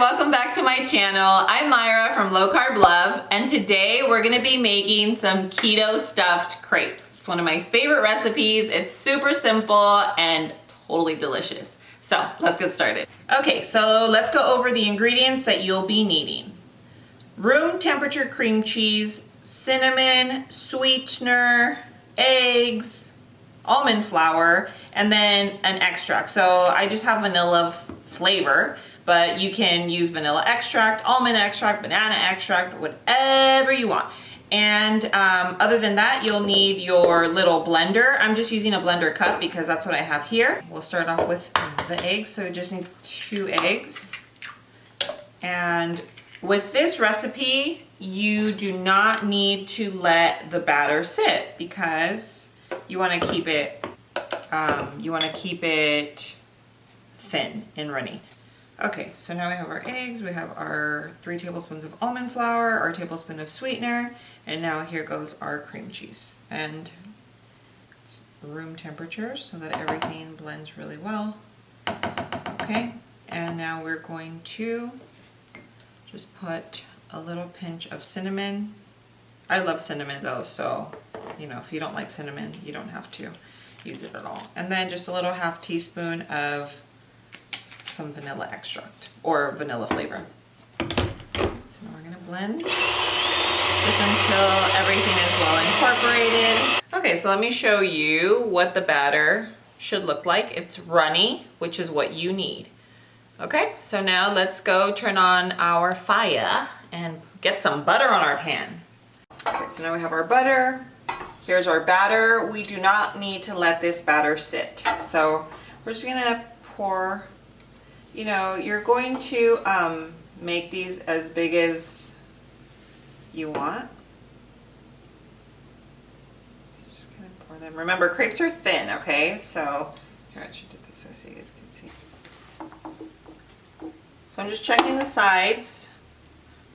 welcome back to my channel. I'm Myra from Low Carb Love, and today we're gonna be making some keto stuffed crepes. It's one of my favorite recipes. It's super simple and totally delicious. So let's get started. Okay, so let's go over the ingredients that you'll be needing. Room temperature cream cheese, cinnamon, sweetener, eggs, almond flour, and then an extract. So I just have vanilla flavor, but you can use vanilla extract, almond extract, banana extract, whatever you want. And other than that, you'll need your little blender. I'm just using a blender cup because that's what I have here. We'll start off with the eggs. So we just need 2 eggs. And with this recipe, you do not need to let the batter sit because you want to keep it thin and runny. Okay, so now we have our eggs, we have our 3 tablespoons of almond flour, our tablespoon of sweetener, and now here goes our cream cheese. And it's room temperature so that everything blends really well. Okay, and now we're going to just put a little pinch of cinnamon. I love cinnamon though, so you know, if you don't like cinnamon, you don't have to use it at all. And then just a little ½ teaspoon of some vanilla extract or vanilla flavor. So now we're gonna blend just until everything is well incorporated. Okay, so let me show you what the batter should look like. It's runny, which is what you need. Okay, so now let's go turn on our fire and get some butter on our pan. Okay, so now we have our butter. Here's our batter. We do not need to let this batter sit. So we're just gonna pour. You know, you're going to make these as big as you want. Just gonna pour them. Remember, crepes are thin, okay? So, here, I should do this so you guys can see. So I'm just checking the sides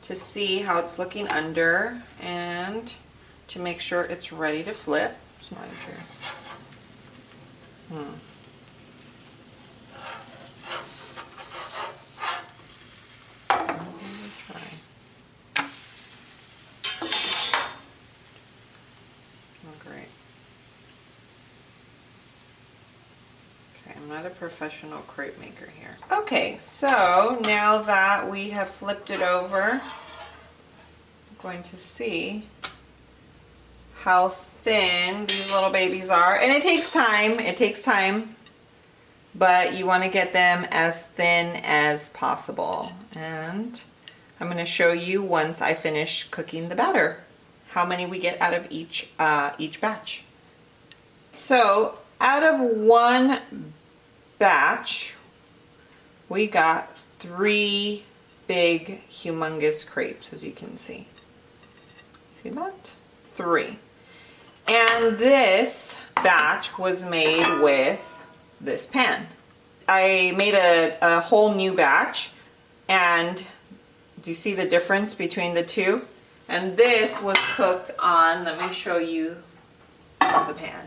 to see how it's looking under and to make sure it's ready to flip. Just not sure. I'm not a professional crepe maker here. Okay, so now that we have flipped it over, I'm going to see how thin these little babies are. And it takes time, but you want to get them as thin as possible. And I'm going to show you once I finish cooking the batter, how many we get out of each batch. So out of one batch, we got 3 big, humongous crepes, as you can see. See that? 3. And this batch was made with this pan. I made a whole new batch, and do you see the difference between the two? And this was cooked on, let me show you the pan.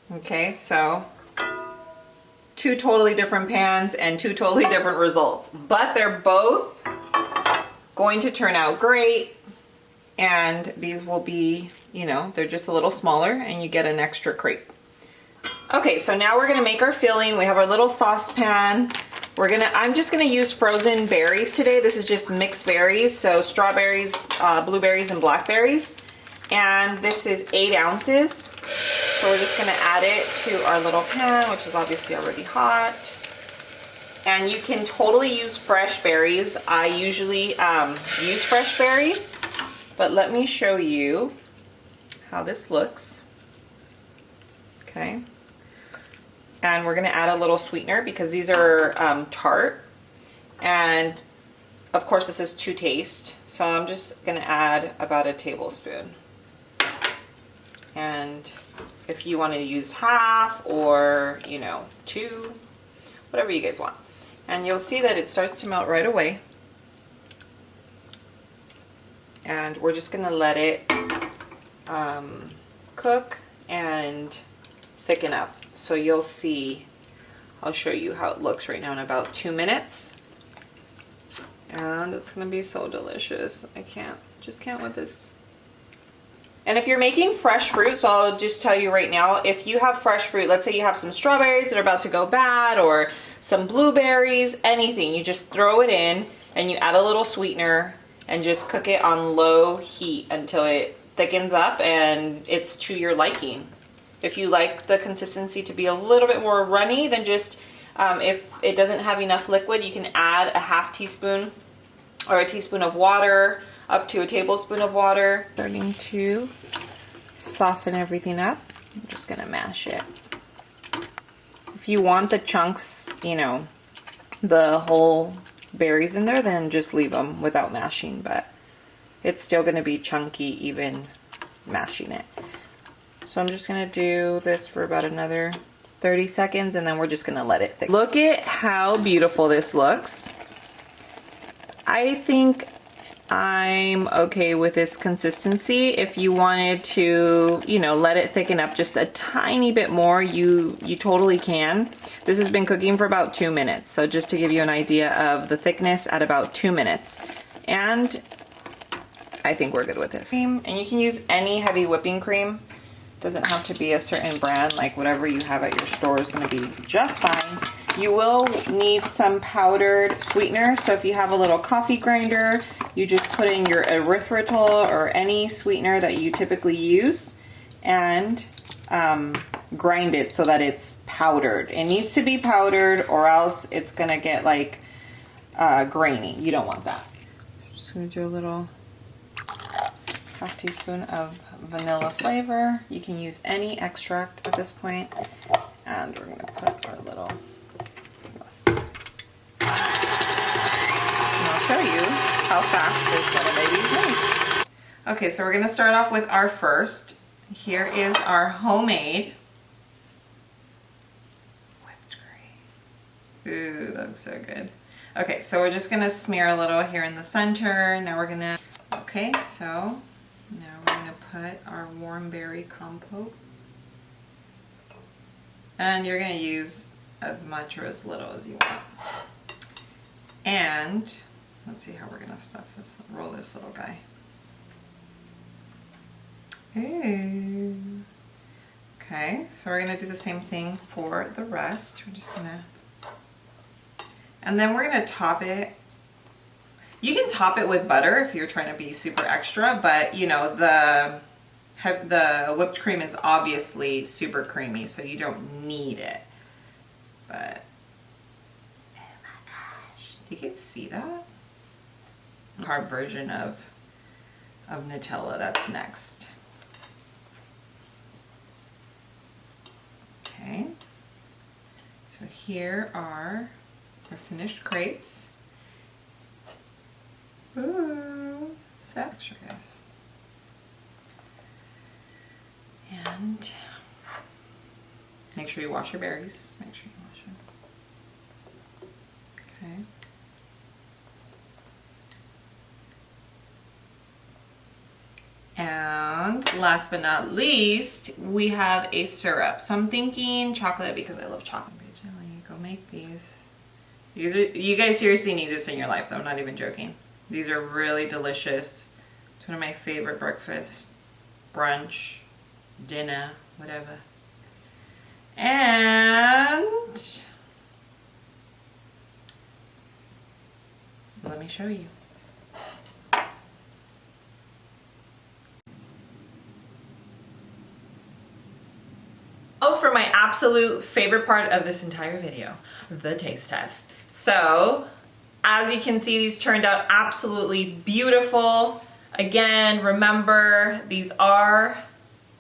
Okay, so 2 totally different pans and 2 totally different results, but they're both going to turn out great, and these will be, you know, they're just a little smaller and you get an extra crepe. Okay, so now we're gonna make our filling. We have our little saucepan. I'm just gonna use frozen berries today. This is just mixed berries, so strawberries, blueberries, and blackberries. And this is 8 ounces. So we're just gonna add it to our little pan, which is obviously already hot. And you can totally use fresh berries. I usually use fresh berries, but let me show you how this looks. Okay. And we're gonna add a little sweetener because these are tart. And of course this is to taste. So I'm just gonna add about a tablespoon. And if you want to use half or, you know, 2, whatever you guys want. And you'll see that it starts to melt right away. And we're just going to let it cook and thicken up. So you'll see I'll show you how it looks right now in about 2 minutes. And it's gonna be so delicious. I just can't with this. And if you're making fresh fruit, so I'll just tell you right now, if you have fresh fruit, let's say you have some strawberries that are about to go bad or some blueberries, anything, you just throw it in and you add a little sweetener and just cook it on low heat until it thickens up and it's to your liking. If you like the consistency to be a little bit more runny, then just, if it doesn't have enough liquid, you can add a half teaspoon or a teaspoon of water up to a tablespoon of water. Starting to soften everything up. I'm just gonna mash it. If you want the chunks, you know, the whole berries in there, then just leave them without mashing, but it's still gonna be chunky even mashing it. So I'm just gonna do this for about another 30 seconds and then we're just gonna let it thicken. Look at how beautiful this looks. I think I'm okay with this consistency. If you wanted to, you know, let it thicken up just a tiny bit more, you totally can. This has been cooking for about 2 minutes. So just to give you an idea of the thickness at about 2 minutes. And I think we're good with this. And you can use any heavy whipping cream. Doesn't have to be a certain brand, like whatever you have at your store is gonna be just fine. You will need some powdered sweetener. So if you have a little coffee grinder, you just put in your erythritol or any sweetener that you typically use and grind it so that it's powdered. It needs to be powdered or else it's gonna get like grainy. You don't want that. Just gonna do a little half teaspoon of vanilla flavor. You can use any extract at this point. And we're gonna put our little, and I'll show you how fast this little baby's made. Okay, so we're gonna start off with our first. Here is our homemade whipped cream. Ooh, that looks so good. Okay, so we're just gonna smear a little here in the center. Now we're gonna, okay, so now we're gonna put our warm berry compote. And you're gonna use as much or as little as you want. And let's see how we're gonna stuff this, roll this little guy. Ooh. Okay, so we're gonna do the same thing for the rest. We're just gonna, and then we're gonna top it. You can top it with butter if you're trying to be super extra, but you know, the whipped cream is obviously super creamy, so you don't need it. But, oh my gosh, you can see that? Carb version of Nutella, that's next. Okay, so here are our finished crepes. Ooh, so extra, guys. And make sure you wash your berries. Make sure you wash them. Okay. And last but not least, we have a syrup. So I'm thinking chocolate because I love chocolate. Go make these. You guys seriously need this in your life, though. I'm not even joking. These are really delicious. It's one of my favorite breakfasts, brunch, dinner, whatever. And let me show you. Oh, for my absolute favorite part of this entire video, the taste test. So, as you can see, these turned out absolutely beautiful. Again, remember, these are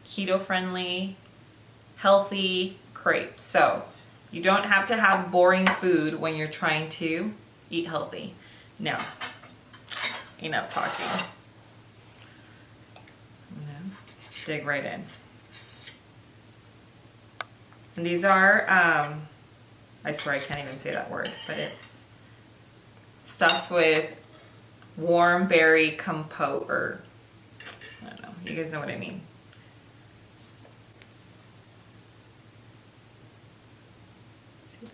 keto-friendly, healthy crepes. So, you don't have to have boring food when you're trying to eat healthy. Now, enough talking. Dig right in. And these are, I swear I can't even say that word, but it's stuffed with warm berry compote, or I don't know, you guys know what I mean. See?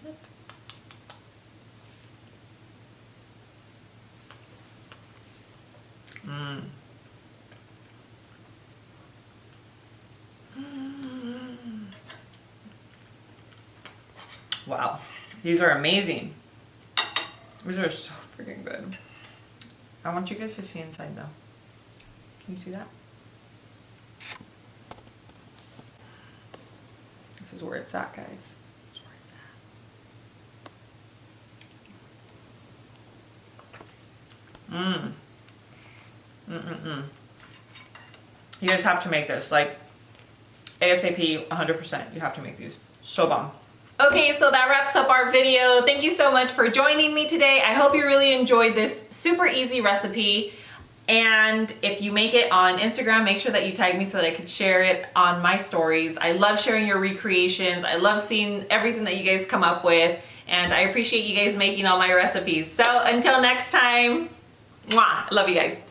Mmm. Wow, these are amazing. These are so freaking good. I want you guys to see inside though. Can you see that? This is where it's at, guys. This is where it's at. You guys have to make this, like, ASAP, 100%. You have to make these. So bomb. Okay, so that wraps up our video. Thank you so much for joining me today. I hope you really enjoyed this super easy recipe. And if you make it on Instagram, make sure that you tag me so that I could share it on my stories. I love sharing your recreations. I love seeing everything that you guys come up with. And I appreciate you guys making all my recipes. So until next time, mwah, I love you guys.